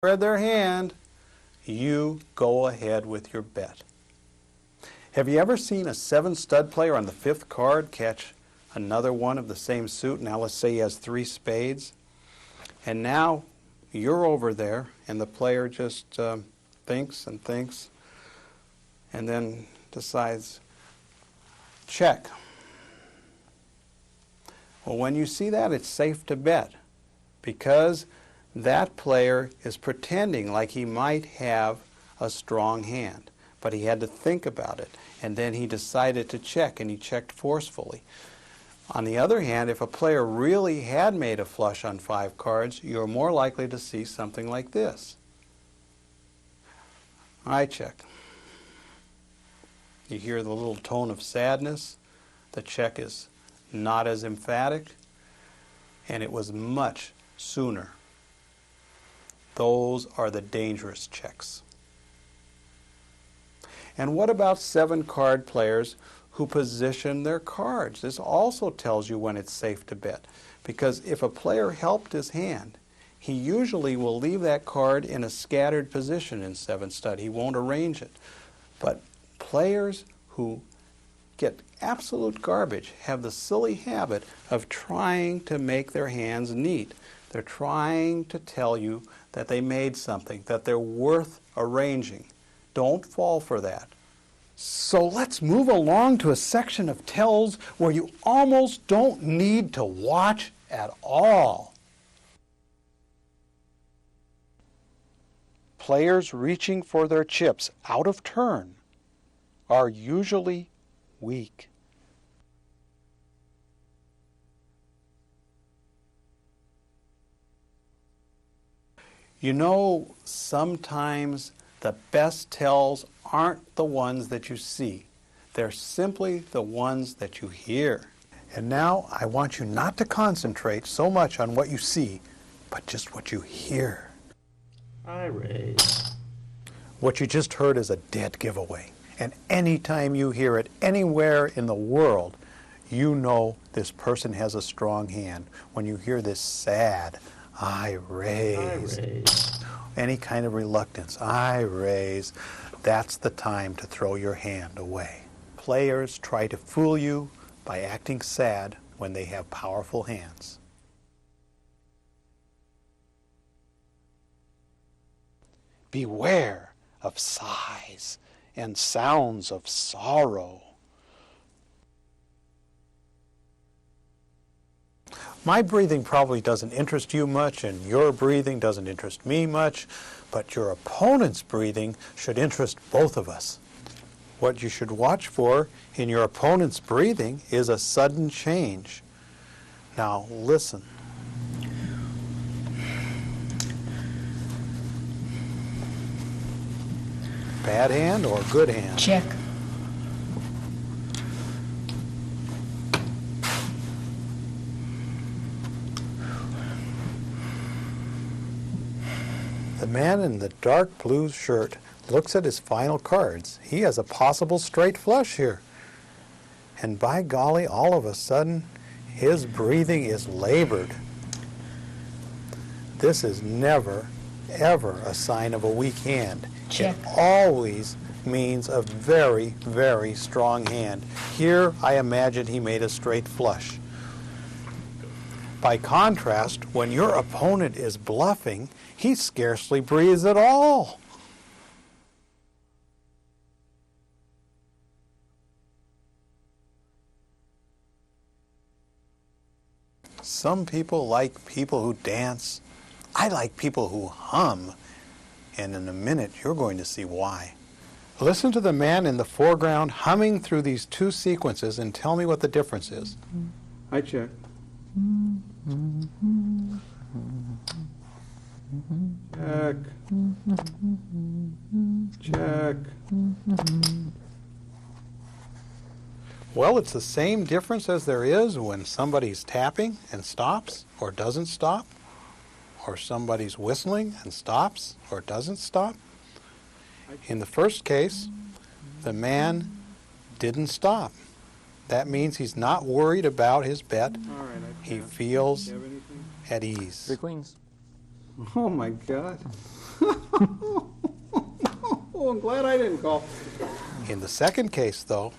spread their hand, you go ahead with your bet. Have you ever seen a 7-stud player on the 5th card catch another one of the same suit? Now let's say he has 3 spades. And now you're over there and the player just thinks and thinks and then decides, check. Well, when you see that, it's safe to bet because that player is pretending like he might have a strong hand. But he had to think about it, and then he decided to check, and he checked forcefully. On the other hand, if a player really had made a flush on 5 cards, you're more likely to see something like this. I check. You hear the little tone of sadness. The check is not as emphatic, and it was much sooner. Those are the dangerous checks. And what about 7-card players who position their cards? This also tells you when it's safe to bet. Because if a player helped his hand, he usually will leave that card in a scattered position in 7-stud. He won't arrange it. But players who get absolute garbage have the silly habit of trying to make their hands neat. They're trying to tell you that they made something, that they're worth arranging. Don't fall for that. So let's move along to a section of tells where you almost don't need to watch at all. Players reaching for their chips out of turn are usually weak. You know, sometimes the best tells aren't the ones that you see. They're simply the ones that you hear. And now I want you not to concentrate so much on what you see, but just what you hear. I raise. What you just heard is a dead giveaway. And anytime you hear it anywhere in the world, you know this person has a strong hand. When you hear this sad, I raise. Any kind of reluctance, I raise. That's the time to throw your hand away. Players try to fool you by acting sad when they have powerful hands. Beware of sighs and sounds of sorrow. My breathing probably doesn't interest you much, and your breathing doesn't interest me much, but your opponent's breathing should interest both of us. What you should watch for in your opponent's breathing is a sudden change. Now listen. Bad hand or good hand? Check. The man in the dark blue shirt looks at his final cards. He has a possible straight flush here. And by golly, all of a sudden, his breathing is labored. This is never, ever a sign of a weak hand. Check. It always means a very, very strong hand. Here, I imagine he made a straight flush. By contrast, when your opponent is bluffing, he scarcely breathes at all. Some people like people who dance. I like people who hum. And in a minute, you're going to see why. Listen to the man in the foreground humming through these 2 sequences and tell me what the difference is. I check. Check. Check. Well, it's the same difference as there is when somebody's tapping and stops or doesn't stop, or somebody's whistling and stops or doesn't stop. In the first case, the man didn't stop. That means he's not worried about his bet. All right, He feels Do you have anything? at ease. 3 queens. Oh my God. Oh, I'm glad I didn't call. In the second case, though,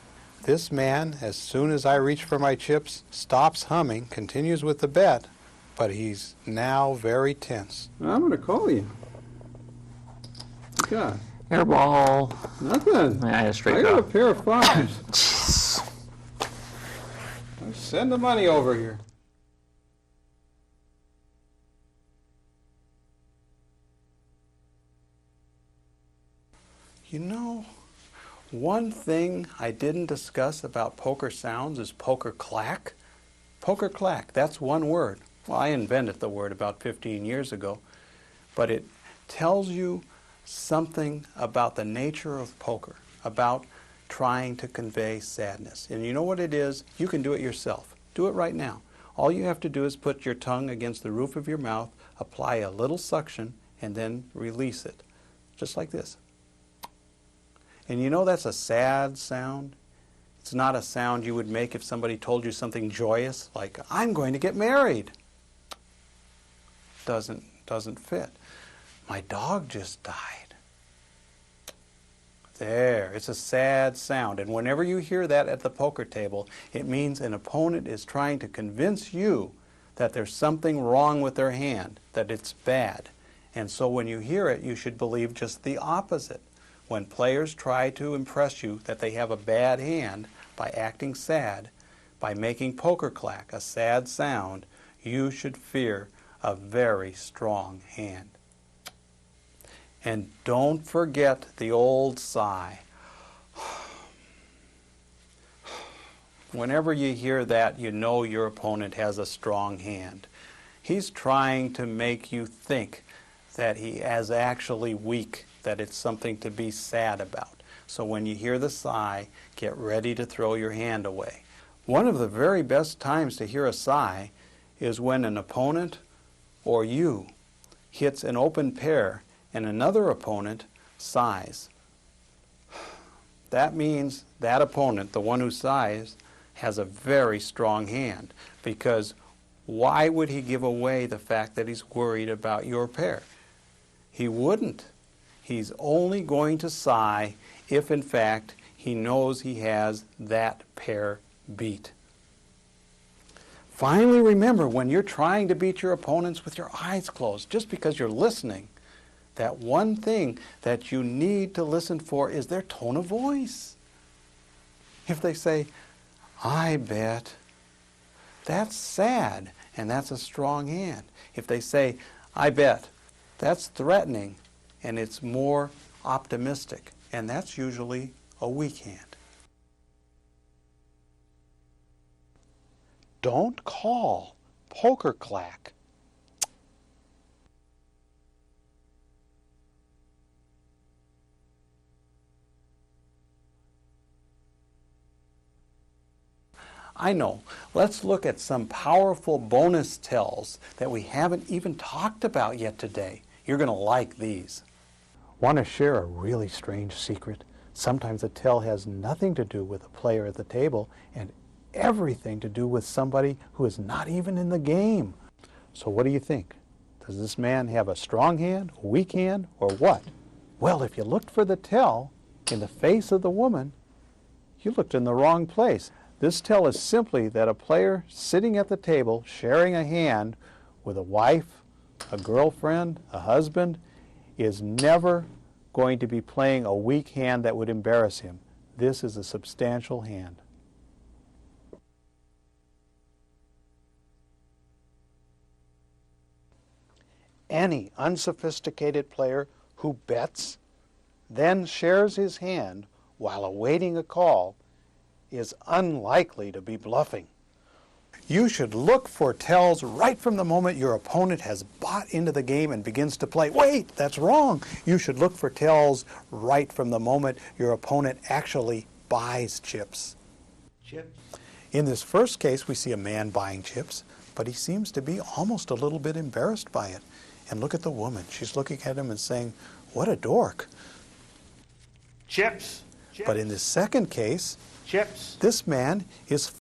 this man, as soon as I reach for my chips, stops humming, continues with the bet, but he's now very tense. I'm going to call you. God, Airball. nothing. I had a straight I got a draw. pair of fives. Jeez. Send the money over here. You know, one thing I didn't discuss about poker sounds is poker clack. Poker clack, that's one word. Well, I invented the word about 15 years ago, but it tells you something about the nature of poker, about trying to convey sadness. And you know what it is? You can do it yourself. Do it right now. All you have to do is put your tongue against the roof of your mouth, apply a little suction, and then release it, just like this. And you know that's a sad sound? It's not a sound you would make if somebody told you something joyous, like, I'm going to get married. Doesn't fit. My dog just died. There, it's a sad sound. And whenever you hear that at the poker table, it means an opponent is trying to convince you that there's something wrong with their hand, that it's bad. And so when you hear it, you should believe just the opposite. When players try to impress you that they have a bad hand by acting sad, by making poker clack, a sad sound, you should fear a very strong hand. And don't forget the old sigh. Whenever you hear that, you know your opponent has a strong hand. He's trying to make you think that he is actually weak, that it's something to be sad about. So when you hear the sigh, get ready to throw your hand away. One of the very best times to hear a sigh is when an opponent or you hits an open pair and another opponent sighs. That means that opponent, the one who sighs, has a very strong hand, because why would he give away the fact that he's worried about your pair? He wouldn't. He's only going to sigh if, in fact, he knows he has that pair beat. Finally, remember, when you're trying to beat your opponents with your eyes closed, just because you're listening, that one thing that you need to listen for is their tone of voice. If they say, I bet, that's sad, and that's a strong hand. If they say, I bet, that's threatening, and it's more optimistic, and that's usually a weak hand. Don't call poker clack. I know. Let's look at some powerful bonus tells that we haven't even talked about yet today. You're going to like these. Want to share a really strange secret? Sometimes a tell has nothing to do with a player at the table and everything to do with somebody who is not even in the game. So what do you think? Does this man have a strong hand, a weak hand, or what? Well, if you looked for the tell in the face of the woman, you looked in the wrong place. This tell is simply that a player sitting at the table sharing a hand with a wife, a girlfriend, a husband, is never going to be playing a weak hand that would embarrass him. This is a substantial hand. Any unsophisticated player who bets, then shares his hand while awaiting a call, is unlikely to be bluffing. You should look for tells right from the moment your opponent has bought into the game and begins to play. Wait, that's wrong. You should look for tells right from the moment your opponent actually buys chips. Chips? In this first case, we see a man buying chips, but he seems to be almost a little bit embarrassed by it. And look at the woman. She's looking at him and saying, what a dork. Chips? But in the second case, Chips? this man is